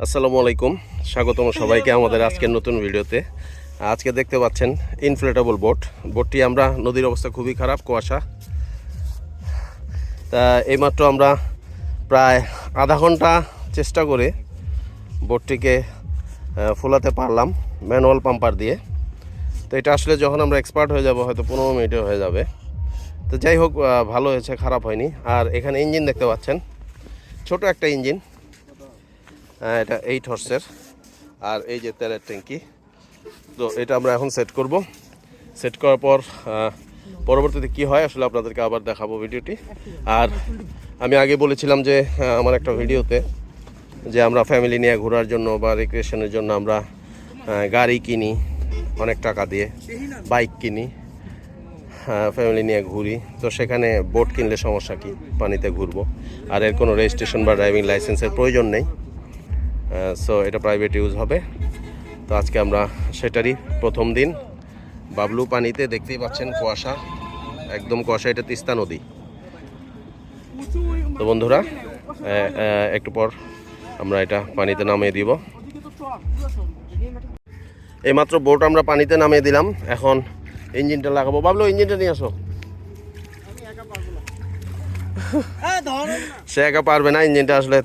আসসালামু আলাইকুম, স্বাগতম সবাইকে আমাদের আজকের নতুন ভিডিওতে। আজকে দেখতে পাচ্ছেন ইনফ্লেটেবল বোটটি আমরা নদীর অবস্থা খুবই খারাপ, কুয়াশা। তা এইমাত্র আমরা প্রায় আধা ঘন্টা চেষ্টা করে বোটটিকে ফোলাতে পারলাম ম্যানুয়াল পাম্পার দিয়ে। তো এটা আসলে যখন আমরা এক্সপার্ট হয়ে যাব হয়তো 15 মিনিটে হয়ে যাবে। তো যাই হোক, ভালো হয়েছে, খারাপ হয়নি। আর এখানে ইঞ্জিন দেখতে পাচ্ছেন, ছোট একটা ইঞ্জিন, এটা 8 হর্সের। আর এই যে তেলের ট্যাঙ্কি। তো এটা আমরা এখন সেট করব। সেট করার পর পরবর্তীতে কি হয় আসলে আপনাদেরকে আবার দেখাবো ভিডিওটি। আর আমি আগে বলেছিলাম যে আমার একটা ভিডিওতে যে আমরা ফ্যামিলি নিয়ে ঘোরার জন্য বা রিক্রিয়েশনের জন্য আমরা গাড়ি কিনি অনেক টাকা দিয়ে, বাইক কিনি, ফ্যামিলি নিয়ে ঘুরি। তো সেখানে বোট কিনলে সমস্যা কি, পানিতে ঘুরবো, আর এর কোনো রেজিস্ট্রেশন বা ড্রাইভিং লাইসেন্সের প্রয়োজন নেই। সো এটা প্রাইভেট ইউজ হবে। তো আজকে আমরা সেটারই প্রথম দিন। বাবলু পানিতে, দেখতেই পাচ্ছেন কুয়াশা, একদম কুয়াশা, এটা তিস্তা নদী। তো বন্ধুরা, একটু পর আমরা এটা পানিতে নামিয়ে দিব। এইমাত্র বোট আমরা পানিতে নামিয়ে দিলাম, এখন ইঞ্জিনটা লাগাবো। বাবলু, ইঞ্জিনটা নিয়ে আসো। সে একা পারবে না, ইঞ্জিনটা আসলে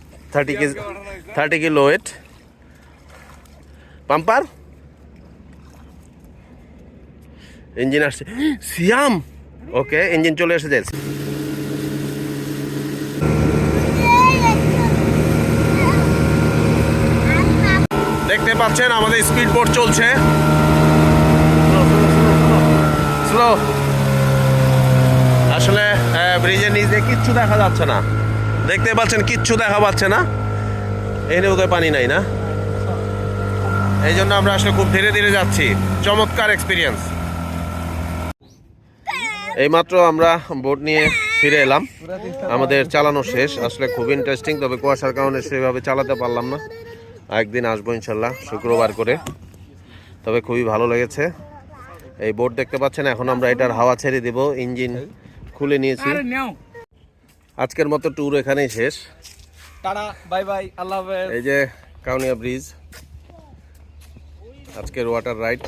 30 কিলো ওয়েট। পাম্পার ইঞ্জিন আসছে, সিয়াম। ওকে, ইঞ্জিন চলে এসেছে। দেখতে পাচ্ছেন আমাদের স্পিড বোট চলছে স্লো। আসলে ব্রিজের নিচে কিচ্ছু দেখা যাচ্ছে না, দেখতে পাচ্ছেন কিচ্ছু দেখা পাচ্ছে না। এখানে ওদের পানি নাই না, এই জন্য আমরা আসলে খুব ধীরে ধীরে যাচ্ছি। চমৎকার এক্সপিরিয়েন্স। এইমাত্র আমরা বোট নিয়ে ফিরে এলাম, আমাদের চালানো শেষ। আসলে খুব ইন্টারেস্টিং, তবে কুয়াশার কারণে সেভাবে চালাতে পারলাম না। একদিন আসবো ইনশাল্লাহ, শুক্রবার করে। তবে খুবই ভালো লেগেছে। এই বোট দেখতে পাচ্ছেন, এখন আমরা এটার হাওয়া ছেড়ে দিব। ইঞ্জিন খুলে নিয়েছি। আজকের মতো ট্যুর এখানেই শেষ। টাটা, বাই বাই, আল্লাহ হাফেজ। এই যে কাউনিয়া ব্রিজ, আজকের ওয়াটার রাইড।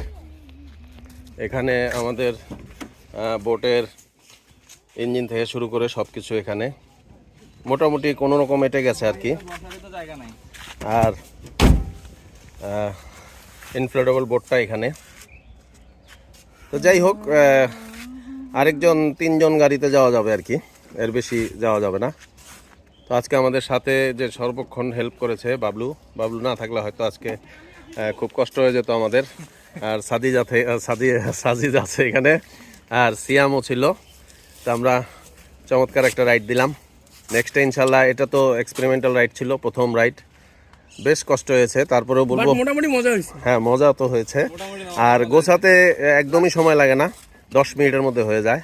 এখানে আমাদের বোটের ইঞ্জিন থেকে শুরু করে সব কিছু এখানে মোটামুটি কোনো রকম এটে গেছে আর কি। আর ইনফ্লেটেবল বোটটা এখানে। তো যাই হোক, আরেকজন 3জন গাড়িতে যাওয়া যাবে আর কি, এর বেশি যাওয়া যাবে না। তো আজকে আমাদের সাথে যে সর্বক্ষণ হেল্প করেছে বাবলু না থাকলে হয়তো আজকে খুব কষ্ট হয়ে যেত আমাদের। আর সাজিদ আছে এখানে, আর সিয়ামও ছিল। তো আমরা চমৎকার একটা রাইড দিলাম। নেক্সটে ইনশাল্লাহ, এটা তো এক্সপেরিমেন্টাল রাইড ছিল, প্রথম রাইড। বেশ কষ্ট হয়েছে, তারপরেও বলবো মোটামুটি মজা হয়েছে। হ্যাঁ, মজা তো হয়েছে। আর গোছাতে একদমই সময় লাগে না, 10 মিনিটের মধ্যে হয়ে যায়।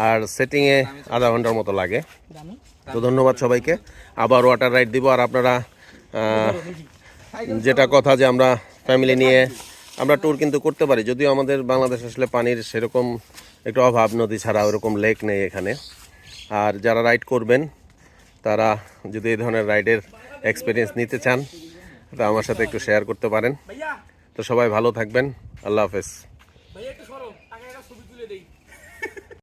আর সেটিংয়ে আধা ঘন্টার মতো লাগে। তো ধন্যবাদ সবাইকে। আবার ওয়াটার রাইড দিব। আর আপনারা যেটা কথা যে আমরা ফ্যামিলি নিয়ে আমরা ট্যুর কিন্তু করতে পারি, যদিও আমাদের বাংলাদেশ আসলে পানির সেরকম একটু অভাব, নদী ছাড়া ওরকম লেক নেই এখানে। আর যারা রাইড করবেন তারা যদি এই ধরনের রাইডের এক্সপিরিয়েন্স নিতে চান, তো আমার সাথে একটু শেয়ার করতে পারেন। তো সবাই ভালো থাকবেন, আল্লাহ হাফেজ।